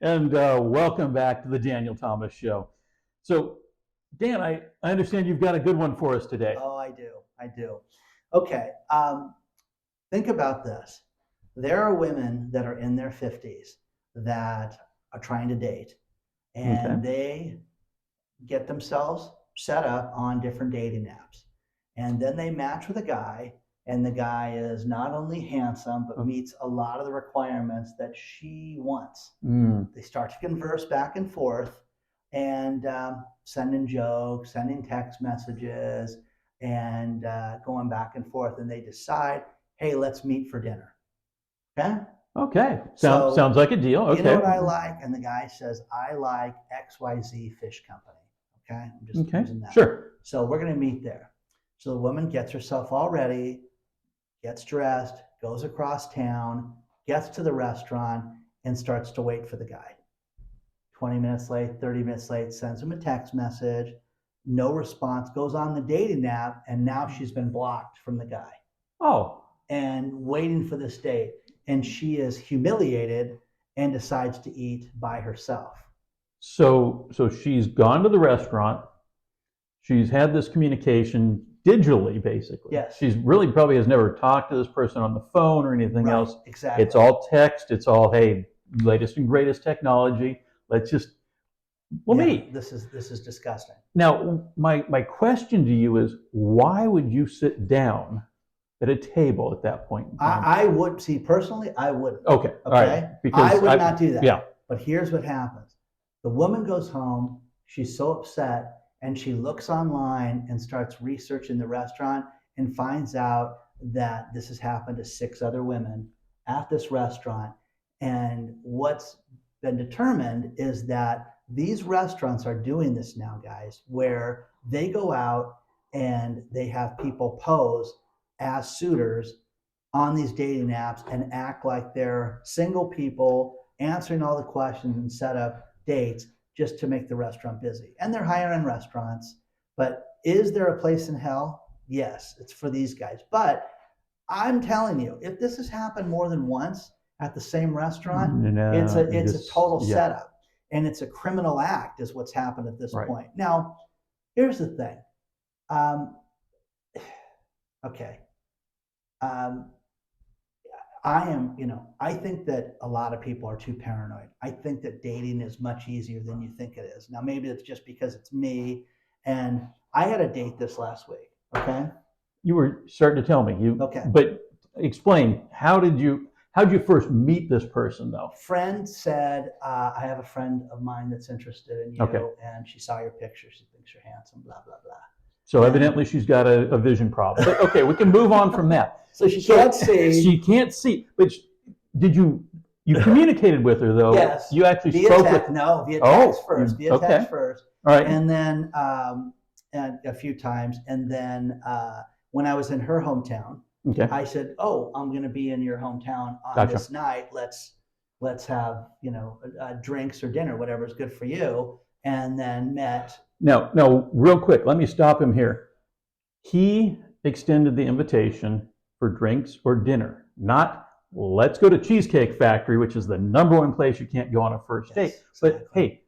And welcome back to the Danielthomasshow. So, Dan, I understand you've got a good one for us today. Oh, I do. I do. Okay. Think about this. There are women that are in their 50s that are trying to date, Okay. and they get themselves set up on different dating apps. And then they match with a guy, and the guy is not only handsome, but meets a lot of the requirements that she wants. They start to converse back and forth and sending jokes, sending text messages, and going back and forth. And they decide, hey, let's meet for dinner. Okay? Okay. So, Sounds like a deal. You know Okay. what I like? And the guy says, I like XYZ Fish Company. Okay? I'm just using that. Sure. So we're going to meet there. So the woman gets herself all ready, gets dressed, goes across town, gets to the restaurant, and starts to wait for the guy. 20 minutes late, 30 minutes late, sends him a text message, no response, goes on the dating app, and now she's been blocked from the guy. Oh. And waiting for this date. And she is humiliated and decides to eat by herself. So she's gone to the restaurant. She's had this communication digitally, basically. Yes. She's really probably has never talked to this person on the phone or anything else. Exactly. It's all text. It's all, hey, latest and greatest technology. Let's just meet. This is disgusting. Now, my question to you is, why would you sit down at a table at that point in time? I would see personally, I wouldn't. Okay. All right. Because I would not do that. Yeah. But here's what happens. The woman goes home, she's so upset, and she looks online and starts researching the restaurant and finds out that this has happened to 6 other women at this restaurant. And what's been determined is that these restaurants are doing this now, guys, where they go out and they have people pose as suitors on these dating apps and act like they're single people answering all the questions and set up dates just to make the restaurant busy. And they're higher end restaurants. But is there a place in hell? Yes, it's for these guys. But I'm telling you, if this has happened more than once at the same restaurant, it's a total setup. And it's a criminal act is what's happened at this point. Now, here's the thing. Okay. I think that a lot of people are too paranoid. I think that dating is much easier than you think it is. Now, maybe it's just because it's me. And I had a date this last week. Okay. You were starting to tell me. Okay. But explain, how'd you first meet this person, though? Friend said, I have a friend of mine that's interested in you, and she saw your picture. She thinks you're handsome, blah, blah, blah. So evidently she's got a vision problem. But okay, we can move on from that. So she can't see. She can't see. But did you communicated with her, though? Yes. You actually via spoke text, with No, via text first. Via text first. All right. And then and a few times. And then when I was in her hometown, I said, oh, I'm going to be in your hometown on this night. Let's have, drinks or dinner, whatever's good for you. And then met. No, real quick, let me stop him here. He extended the invitation for drinks or dinner, not let's go to Cheesecake Factory, which is the #1 place you can't go on a first date. But hey,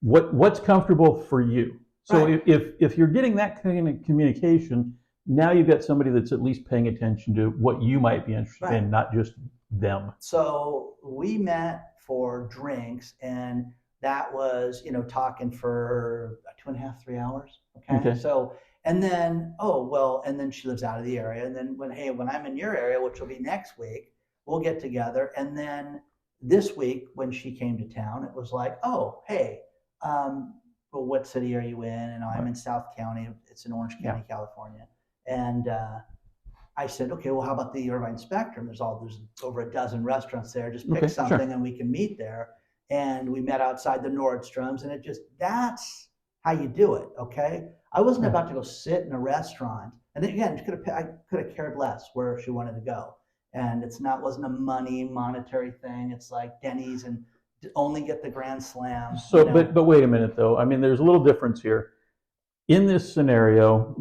what's comfortable for you? So if you're getting that kind of communication, now you've got somebody that's at least paying attention to what you might be interested in, not just them. So we met for drinks, and that was, talking for 2.5, 3 hours. Okay. So, and then, and then she lives out of the area. And then when I'm in your area, which will be next week, we'll get together. And then this week, when she came to town, it was like, oh, hey, well, what city are you in? And I'm in South County. It's in Orange County, California. And I said, okay, well, how about the Irvine Spectrum? There's over a dozen restaurants there. Just pick something and we can meet there. And we met outside the Nordstroms, and that's how you do it, okay? I wasn't about to go sit in a restaurant, and then, again, I could have cared less where she wanted to go. And wasn't a monetary thing. It's like Denny's and only get the Grand Slam. So, but wait a minute though. I mean, there's a little difference here. In this scenario,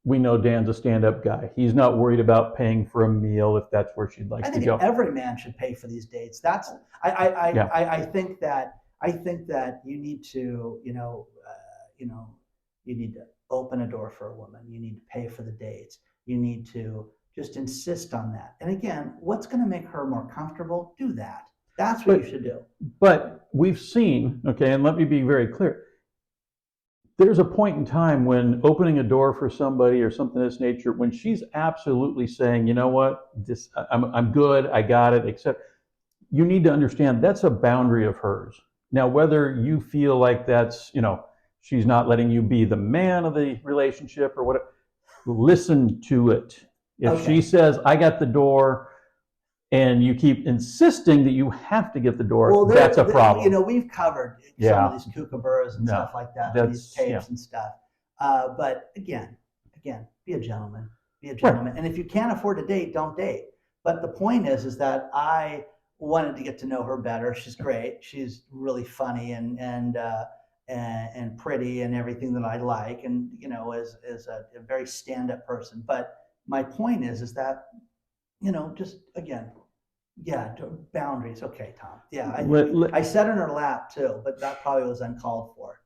we know Dan's a stand-up guy. He's not worried about paying for a meal if that's where she'd like I to think go. every man should pay for these dates. That's Yeah. I think that you need to you need to open a door for a woman. You need to pay for the dates. You need to just insist on that. And again, what's going to make her more comfortable? Do that. That's what you should do. But we've seen, okay, and let me be very clear. There's a point in time when opening a door for somebody or something of this nature, when she's absolutely saying, you know what, I'm good, I got it, except you need to understand that's a boundary of hers. Now, whether you feel like that's, she's not letting you be the man of the relationship or whatever, listen to it. If she says, I got the door, and you keep insisting that you have to get the door, that's a problem. We've covered some of these kookaburras and stuff like that, these tapes and stuff. But again, be a gentleman. Be a gentleman. Right. And if you can't afford to date, don't date. But the point is that I wanted to get to know her better. She's great. She's really funny and pretty and everything that I like, and is a very stand-up person. But my point is that just again, boundaries. Okay, Tom. Yeah, I sat in her lap too, but that probably was uncalled for.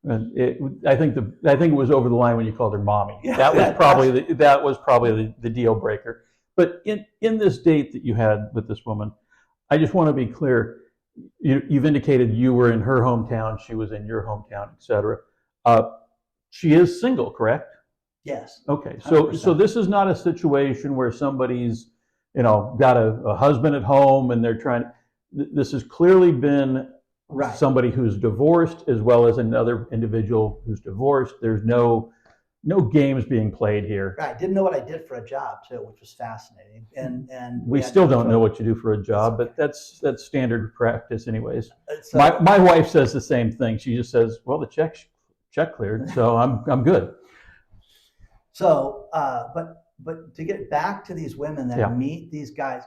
I think it was over the line when you called her mommy. Yeah, that was probably the deal breaker. But in this date that you had with this woman, I just want to be clear. You've indicated you were in her hometown, she was in your hometown, etc. She is single, correct? Yes. Okay, so this is not a situation where somebody's got a husband at home and they're trying. This has clearly been somebody who's divorced as well as another individual who's divorced. There's no games being played here. Right. Didn't know what I did for a job too, which was fascinating. And we still don't know what you do for a job, but that's standard practice anyways. My wife says the same thing. She just says, well, the check cleared, so I'm good. So, but to get back to these women that meet these guys,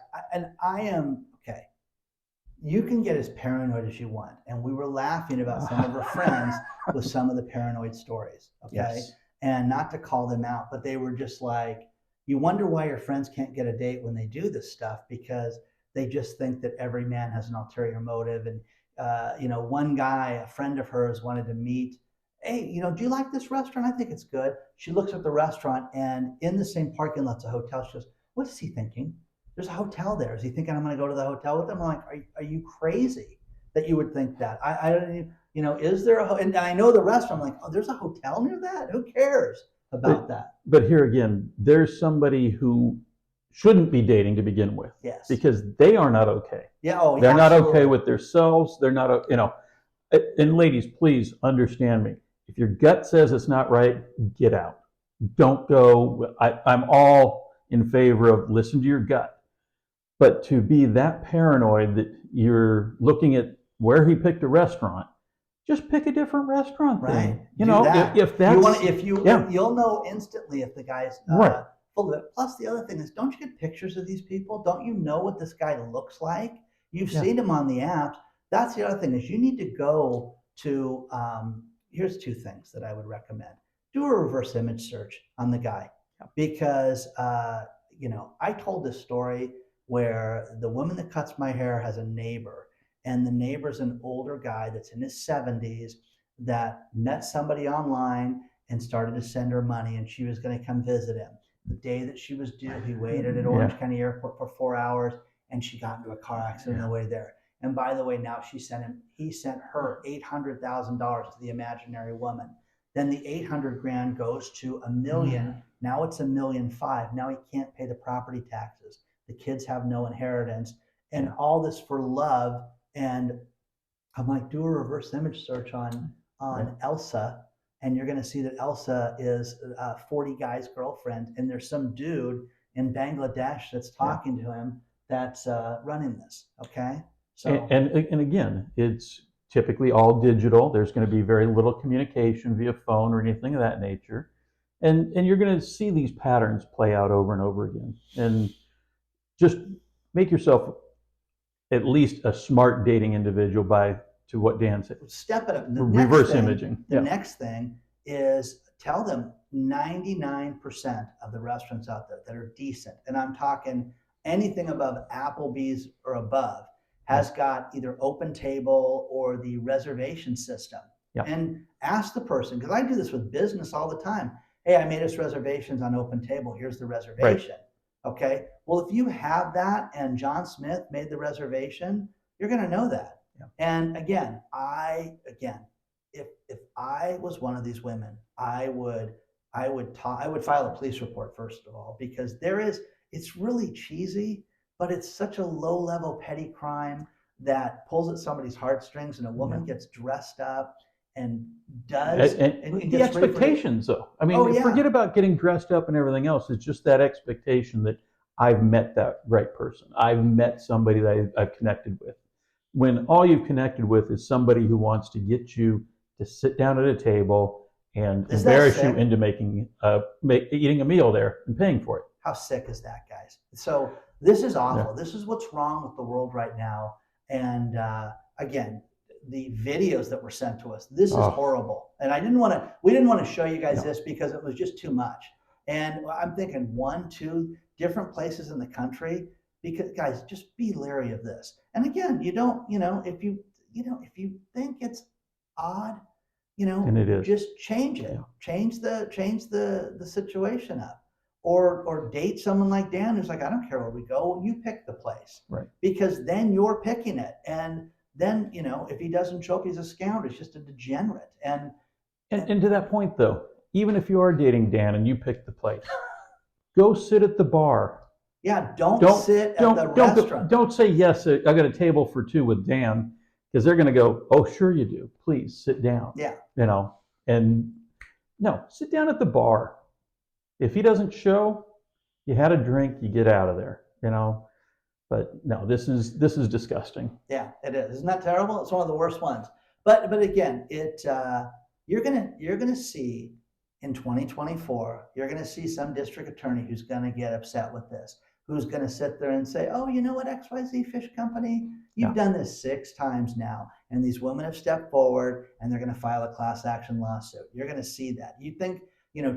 I am okay. You can get as paranoid as you want, and we were laughing about some of her friends with some of the paranoid stories. Okay, yes. And not to call them out, but they were just like, you wonder why your friends can't get a date when they do this stuff, because they just think that every man has an ulterior motive. And one guy, a friend of hers, wanted to meet. Hey, do you like this restaurant? I think it's good. She looks at the restaurant, and in the same parking lot's a hotel. She goes, what is he thinking? There's a hotel there. Is he thinking I'm going to go to the hotel with him? I'm like, are you crazy that you would think that? I don't, is there and I know the restaurant. I'm like, oh, there's a hotel near that? Who cares about that? But here again, there's somebody who shouldn't be dating to begin with. Yes. Because they are not okay. Yeah. They're not okay with themselves. They're not, and ladies, please understand me. If your gut says it's not right, get out. Don't go. I'm all in favor of listen to your gut. But to be that paranoid that you're looking at where he picked a restaurant, just pick a different restaurant. Right. Then. If that's you'll know instantly if the guy's full of it. Plus, the other thing is, don't you get pictures of these people? Don't you know what this guy looks like? You've seen him on the apps. That's the other thing is you need to go to. Here's two things that I would recommend. Do a reverse image search on the guy, because I told this story where the woman that cuts my hair has a neighbor, and the neighbor's an older guy that's in his 70s that met somebody online and started to send her money, and she was going to come visit him. The day that she was due, he waited at Orange County Airport for 4 hours, and she got into a car accident on the way there. And by the way, now he sent her $800,000 to the imaginary woman. Then the 800 grand goes to $1 million. Now it's $1.5 million. Now he can't pay the property taxes. The kids have no inheritance, and all this for love. And I'm like, do a reverse image search on Elsa, and you're going to see that Elsa is 40 guy's girlfriend, and there's some dude in Bangladesh that's talking to him that's running this. Okay. So and again, it's typically all digital. There's going to be very little communication via phone or anything of that nature, and you're going to see these patterns play out over and over again. And just make yourself at least a smart dating individual to what Dan said. Step it up. Reverse imaging. The next thing is tell them 99% of the restaurants out there that are decent, and I'm talking anything above Applebee's or above, has got either open table or the reservation system. Yeah. And ask the person, because I do this with business all the time. Hey, I made us reservations on open table. Here's the reservation. Right. Okay. Well, if you have that and John Smith made the reservation, you're going to know that. Yeah. And again, if I was one of these women, I would file a police report first of all, because it's really cheesy, but it's such a low level petty crime that pulls at somebody's heartstrings, and a woman gets dressed up and does and the expectations though. I mean, forget about getting dressed up and everything else. It's just that expectation that I've met that right person. I've met somebody that I've connected with. When all you've connected with is somebody who wants to get you to sit down at a table and embarrass you into eating a meal there and paying for it. How sick is that, guys? So this is awful. Yeah. This is what's wrong with the world right now. And again, the videos that were sent to us, this is horrible. And we didn't want to show you guys this because it was just too much. And I'm thinking 1, 2 different places in the country, because guys, just be leery of this. And again, if you think it's odd, and it is, just change it. Yeah. Change the situation up. Or date someone like Dan who's like, I don't care where we go, you pick the place. Right. Because then you're picking it. And then, if he doesn't show up, he's a scoundrel. He's just a degenerate. And to that point though, even if you are dating Dan and you pick the place, go sit at the bar. Yeah, don't sit at the restaurant. Don't say, yes, I got a table for 2 with Dan, because they're going to go, oh, sure you do. Please sit down. Yeah. And no, sit down at the bar. If he doesn't show, you had a drink, you get out of there, But no, this is disgusting. Yeah, it is. Isn't that terrible? It's one of the worst ones. But again, you're gonna see in 2024, you're gonna see some district attorney who's gonna get upset with this, who's gonna sit there and say, oh, you know what, XYZ Fish Company, you've done this 6 times now, and these women have stepped forward, and they're gonna file a class action lawsuit. You're gonna see that. You think,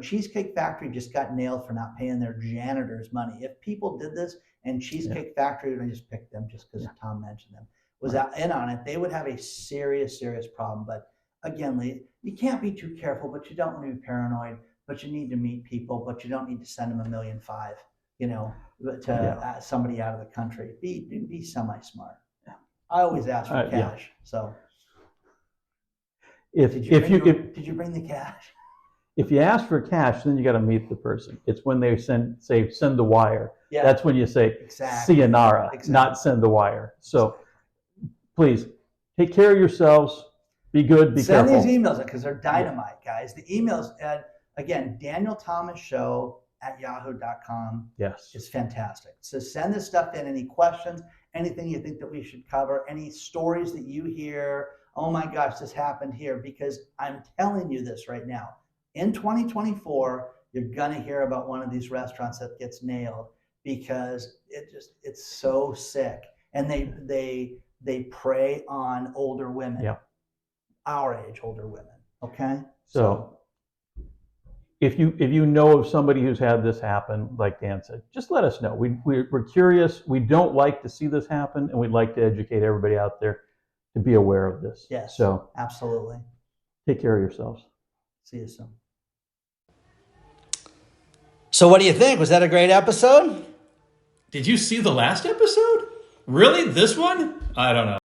Cheesecake Factory just got nailed for not paying their janitors money. If people did this and Cheesecake Factory, and I just picked them just because Tom mentioned them, was in on it, they would have a serious, serious problem. But again, Lee, you can't be too careful, but you don't want to be paranoid, but you need to meet people, but you don't need to send them $1.5 million, to somebody out of the country. Be semi-smart. I always ask for cash. So did you bring the cash? If you ask for cash, then you got to meet the person. It's when they send the wire. Yeah. That's when you say sayonara, not send the wire. So please take care of yourselves. Be good. Be careful. Send these emails because they're dynamite, guys. The emails, again, Danielthomasshow@yahoo.com. Yes, is fantastic. So send this stuff in. Any questions? Anything you think that we should cover? Any stories that you hear? Oh my gosh, this happened here. Because I'm telling you this right now. In 2024, you're gonna hear about one of these restaurants that gets nailed because it's so sick, and they prey on older women, our age older women. Okay. So if you know of somebody who's had this happen, like Dan said, just let us know. We're curious. We don't like to see this happen, and we'd like to educate everybody out there to be aware of this. Yes. So absolutely. Take care of yourselves. See you soon. So what do you think? Was that a great episode? Did you see the last episode? Really? This one? I don't know.